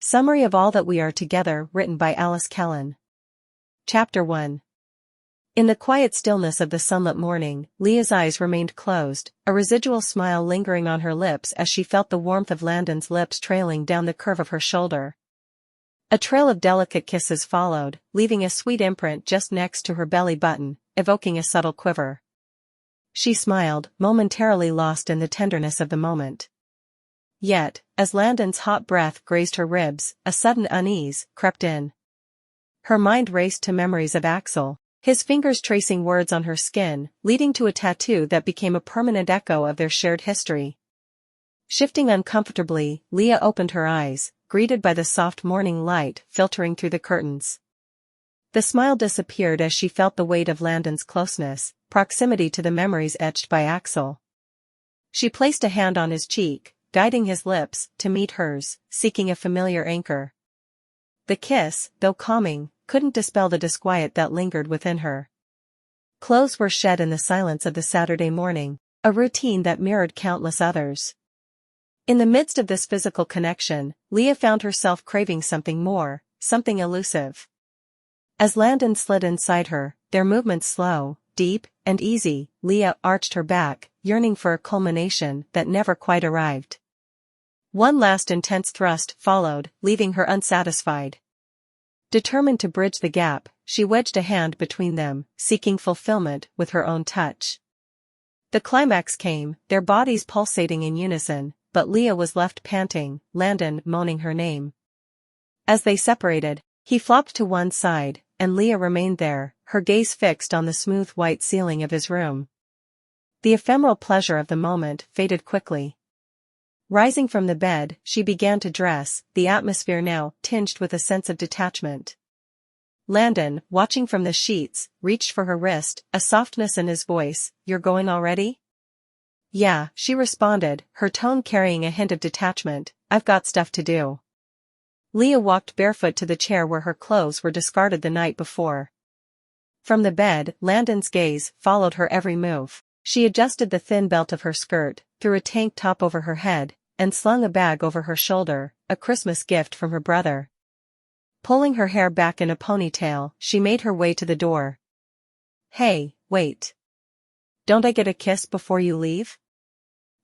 Summary of All That We Are Together, written by Kellen. Chapter 1. In the quiet stillness of the sunlit morning, Leah's eyes remained closed, a residual smile lingering on her lips as she felt the warmth of Landon's lips trailing down the curve of her shoulder. A trail of delicate kisses followed, leaving a sweet imprint just next to her belly button, evoking a subtle quiver. She smiled, momentarily lost in the tenderness of the moment. Yet, as Landon's hot breath grazed her ribs, a sudden unease crept in. Her mind raced to memories of Axel, his fingers tracing words on her skin, leading to a tattoo that became a permanent echo of their shared history. Shifting uncomfortably, Leah opened her eyes, greeted by the soft morning light filtering through the curtains. The smile disappeared as she felt the weight of Landon's closeness, proximity to the memories etched by Axel. She placed a hand on his cheek, guiding his lips to meet hers, seeking a familiar anchor. The kiss, though calming, couldn't dispel the disquiet that lingered within her. Clothes were shed in the silence of the Saturday morning, a routine that mirrored countless others. In the midst of this physical connection, Leah found herself craving something more, something elusive. As Landon slid inside her, their movements slow, deep, and easy, Leah arched her back, yearning for a culmination that never quite arrived. One last intense thrust followed, leaving her unsatisfied. Determined to bridge the gap, she wedged a hand between them, seeking fulfillment with her own touch. The climax came, their bodies pulsating in unison, but Leah was left panting, Landon moaning her name. As they separated, he flopped to one side, and Leah remained there, her gaze fixed on the smooth white ceiling of his room. The ephemeral pleasure of the moment faded quickly. Rising from the bed, she began to dress, the atmosphere now tinged with a sense of detachment. Landon, watching from the sheets, reached for her wrist, a softness in his voice. "You're going already?" "Yeah," she responded, her tone carrying a hint of detachment. "I've got stuff to do." Leah walked barefoot to the chair where her clothes were discarded the night before. From the bed, Landon's gaze followed her every move. She adjusted the thin belt of her skirt, threw a tank top over her head, and slung a bag over her shoulder, a Christmas gift from her brother. Pulling her hair back in a ponytail, she made her way to the door. "Hey, wait. Don't I get a kiss before you leave?"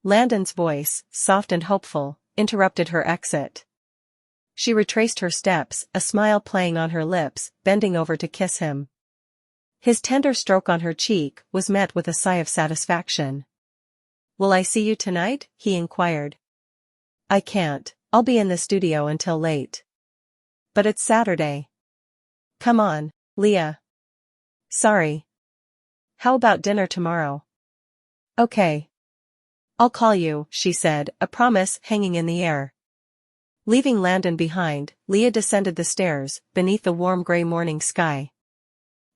Landon's voice, soft and hopeful, interrupted her exit. She retraced her steps, a smile playing on her lips, bending over to kiss him. His tender stroke on her cheek was met with a sigh of satisfaction. "Will I see you tonight?" he inquired. "I can't, I'll be in the studio until late." "But it's Saturday." "Come on, Leah." "Sorry." "How about dinner tomorrow?" "Okay. I'll call you," she said, a promise hanging in the air. Leaving Landon behind, Leah descended the stairs, beneath the warm gray morning sky.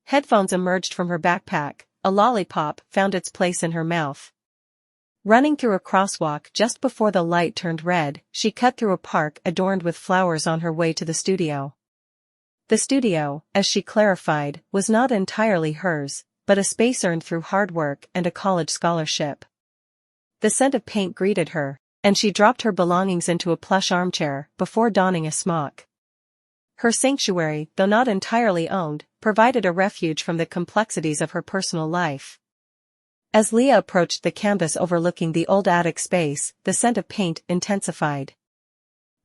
Headphones emerged from her backpack, a lollipop found its place in her mouth. Running through a crosswalk just before the light turned red, she cut through a park adorned with flowers on her way to the studio. The studio, as she clarified, was not entirely hers, but a space earned through hard work and a college scholarship. The scent of paint greeted her, and she dropped her belongings into a plush armchair before donning a smock. Her sanctuary, though not entirely owned, provided a refuge from the complexities of her personal life. As Leah approached the canvas overlooking the old attic space, the scent of paint intensified.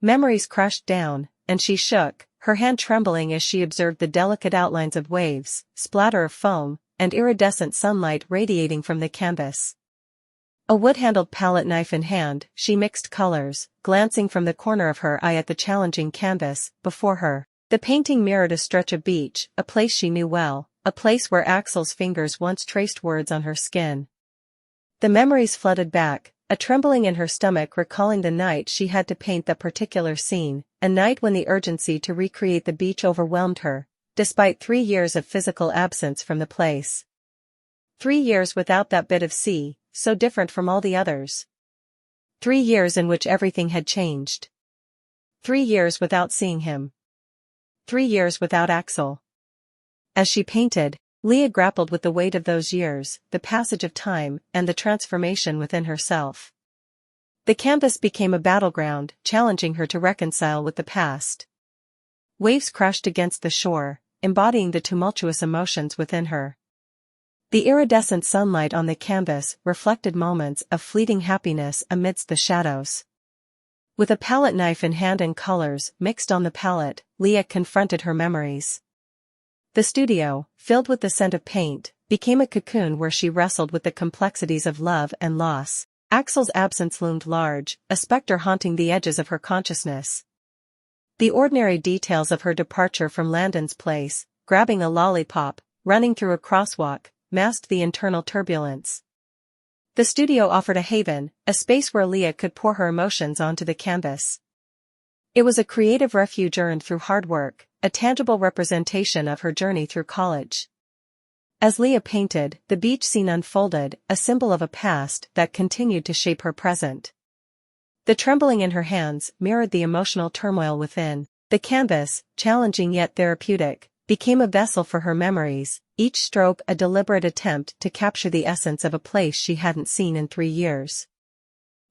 Memories crashed down, and she shook, her hand trembling as she observed the delicate outlines of waves, splatter of foam, and iridescent sunlight radiating from the canvas. A wood-handled palette knife in hand, she mixed colors, glancing from the corner of her eye at the challenging canvas before her. The painting mirrored a stretch of beach, a place she knew well, a place where Axel's fingers once traced words on her skin. The memories flooded back, a trembling in her stomach recalling the night she had to paint that particular scene, a night when the urgency to recreate the beach overwhelmed her, despite 3 years of physical absence from the place. 3 years without that bit of sea, so different from all the others. 3 years in which everything had changed. 3 years without seeing him. 3 years without Axel. As she painted, Leah grappled with the weight of those years, the passage of time, and the transformation within herself. The canvas became a battleground, challenging her to reconcile with the past. Waves crashed against the shore, embodying the tumultuous emotions within her. The iridescent sunlight on the canvas reflected moments of fleeting happiness amidst the shadows. With a palette knife in hand and colors mixed on the palette, Leah confronted her memories. The studio, filled with the scent of paint, became a cocoon where she wrestled with the complexities of love and loss. Axel's absence loomed large, a specter haunting the edges of her consciousness. The ordinary details of her departure from Landon's place, grabbing a lollipop, running through a crosswalk, masked the internal turbulence. The studio offered a haven, a space where Leah could pour her emotions onto the canvas. It was a creative refuge earned through hard work, a tangible representation of her journey through college. As Leah painted, the beach scene unfolded, a symbol of a past that continued to shape her present. The trembling in her hands mirrored the emotional turmoil within. The canvas, challenging yet therapeutic, became a vessel for her memories, each stroke a deliberate attempt to capture the essence of a place she hadn't seen in 3 years.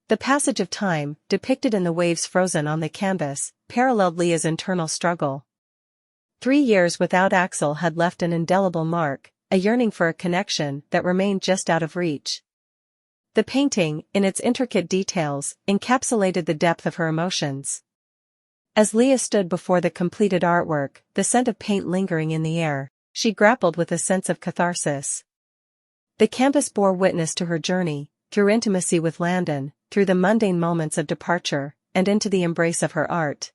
The passage of time, depicted in the waves frozen on the canvas, paralleled Leah's internal struggle. 3 years without Axel had left an indelible mark, a yearning for a connection that remained just out of reach. The painting, in its intricate details, encapsulated the depth of her emotions. As Leah stood before the completed artwork, the scent of paint lingering in the air, she grappled with a sense of catharsis. The canvas bore witness to her journey, through intimacy with Landon, through the mundane moments of departure, and into the embrace of her art.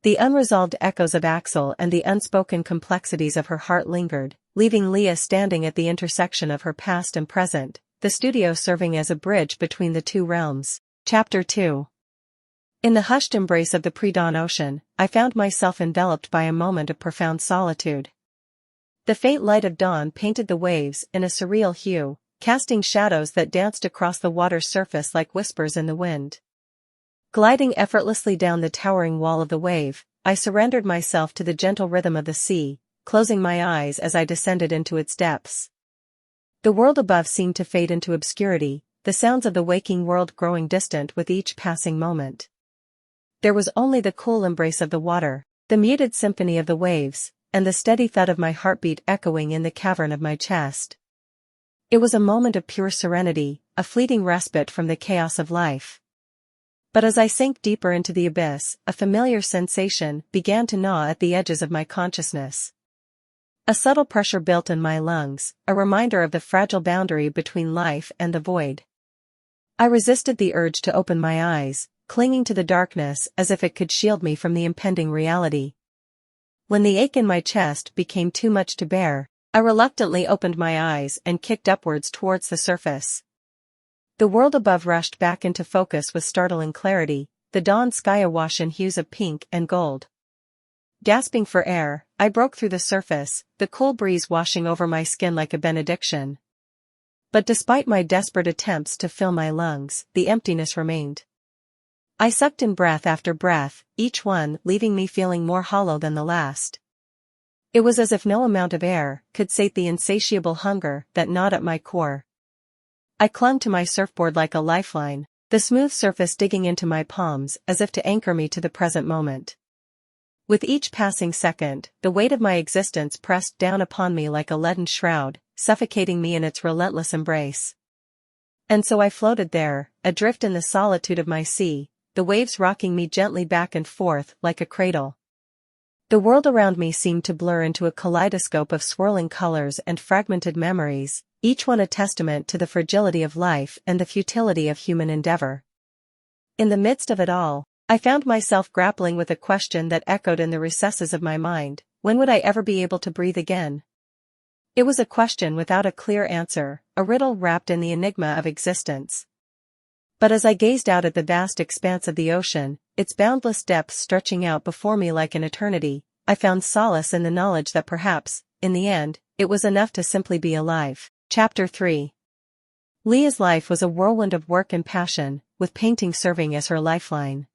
The unresolved echoes of Axel and the unspoken complexities of her heart lingered, leaving Leah standing at the intersection of her past and present, the studio serving as a bridge between the two realms. Chapter 2. In the hushed embrace of the pre-dawn ocean, I found myself enveloped by a moment of profound solitude. The faint light of dawn painted the waves in a surreal hue, casting shadows that danced across the water's surface like whispers in the wind. Gliding effortlessly down the towering wall of the wave, I surrendered myself to the gentle rhythm of the sea, closing my eyes as I descended into its depths. The world above seemed to fade into obscurity, the sounds of the waking world growing distant with each passing moment. There was only the cool embrace of the water, the muted symphony of the waves, and the steady thud of my heartbeat echoing in the cavern of my chest. It was a moment of pure serenity, a fleeting respite from the chaos of life. But as I sank deeper into the abyss, a familiar sensation began to gnaw at the edges of my consciousness. A subtle pressure built in my lungs, a reminder of the fragile boundary between life and the void. I resisted the urge to open my eyes, clinging to the darkness as if it could shield me from the impending reality. When the ache in my chest became too much to bear, I reluctantly opened my eyes and kicked upwards towards the surface. The world above rushed back into focus with startling clarity, the dawn sky awash in hues of pink and gold. Gasping for air, I broke through the surface, the cool breeze washing over my skin like a benediction. But despite my desperate attempts to fill my lungs, the emptiness remained. I sucked in breath after breath, each one leaving me feeling more hollow than the last. It was as if no amount of air could sate the insatiable hunger that gnawed at my core. I clung to my surfboard like a lifeline, the smooth surface digging into my palms as if to anchor me to the present moment. With each passing second, the weight of my existence pressed down upon me like a leaden shroud, suffocating me in its relentless embrace. And so I floated there, adrift in the solitude of my sea, the waves rocking me gently back and forth like a cradle. The world around me seemed to blur into a kaleidoscope of swirling colors and fragmented memories, each one a testament to the fragility of life and the futility of human endeavor. In the midst of it all, I found myself grappling with a question that echoed in the recesses of my mind: when would I ever be able to breathe again? It was a question without a clear answer, a riddle wrapped in the enigma of existence. But as I gazed out at the vast expanse of the ocean, its boundless depths stretching out before me like an eternity, I found solace in the knowledge that perhaps, in the end, it was enough to simply be alive. Chapter 3. Leah's life was a whirlwind of work and passion, with painting serving as her lifeline.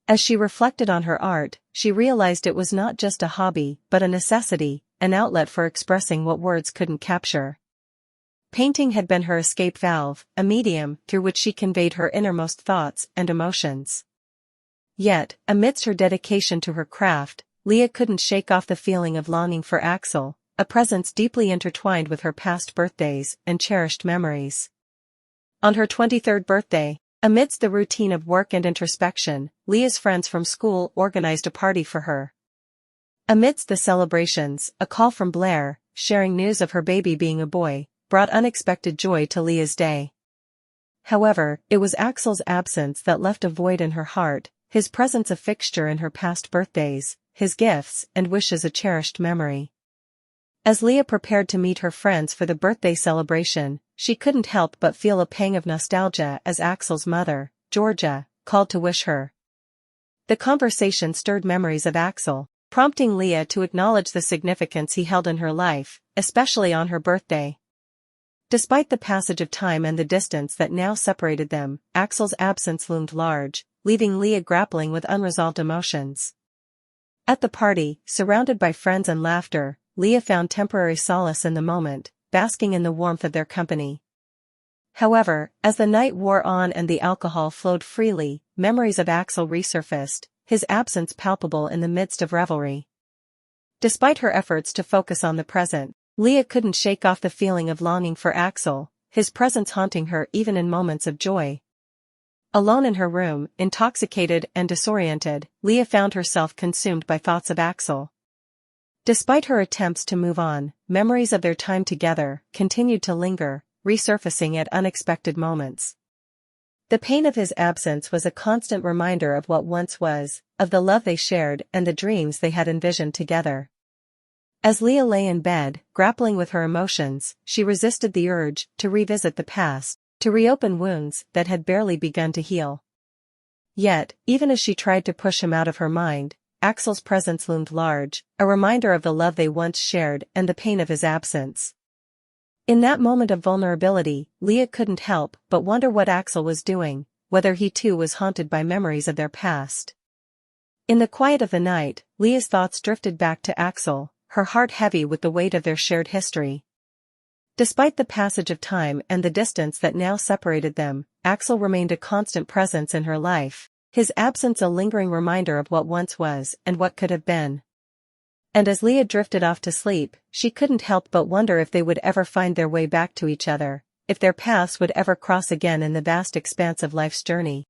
As she reflected on her art, she realized it was not just a hobby but a necessity, an outlet for expressing what words couldn't capture. Painting had been her escape valve, a medium through which she conveyed her innermost thoughts and emotions. Yet, amidst her dedication to her craft, Leah couldn't shake off the feeling of longing for Axel, a presence deeply intertwined with her past birthdays and cherished memories. On her 23rd birthday, amidst the routine of work and introspection, Leah's friends from school organized a party for her. Amidst the celebrations, a call from Blair, sharing news of her baby being a boy, brought unexpected joy to Leah's day. However, it was Axel's absence that left a void in her heart, his presence a fixture in her past birthdays, his gifts and wishes a cherished memory. As Leah prepared to meet her friends for the birthday celebration, she couldn't help but feel a pang of nostalgia as Axel's mother, Georgia, called to wish her. The conversation stirred memories of Axel, prompting Leah to acknowledge the significance he held in her life, especially on her birthday. Despite the passage of time and the distance that now separated them, Axel's absence loomed large, leaving Leah grappling with unresolved emotions. At the party, surrounded by friends and laughter, Leah found temporary solace in the moment, basking in the warmth of their company. However, as the night wore on and the alcohol flowed freely, memories of Axel resurfaced, his absence palpable in the midst of revelry. Despite her efforts to focus on the present, Leah couldn't shake off the feeling of longing for Axel, his presence haunting her even in moments of joy. Alone in her room, intoxicated and disoriented, Leah found herself consumed by thoughts of Axel. Despite her attempts to move on, memories of their time together continued to linger, resurfacing at unexpected moments. The pain of his absence was a constant reminder of what once was, of the love they shared and the dreams they had envisioned together. As Leah lay in bed, grappling with her emotions, she resisted the urge to revisit the past, to reopen wounds that had barely begun to heal. Yet, even as she tried to push him out of her mind, Axel's presence loomed large, a reminder of the love they once shared and the pain of his absence. In that moment of vulnerability, Leah couldn't help but wonder what Axel was doing, whether he too was haunted by memories of their past. In the quiet of the night, Leah's thoughts drifted back to Axel, her heart heavy with the weight of their shared history. Despite the passage of time and the distance that now separated them, Axel remained a constant presence in her life, his absence a lingering reminder of what once was and what could have been. And as Leah drifted off to sleep, she couldn't help but wonder if they would ever find their way back to each other, if their paths would ever cross again in the vast expanse of life's journey.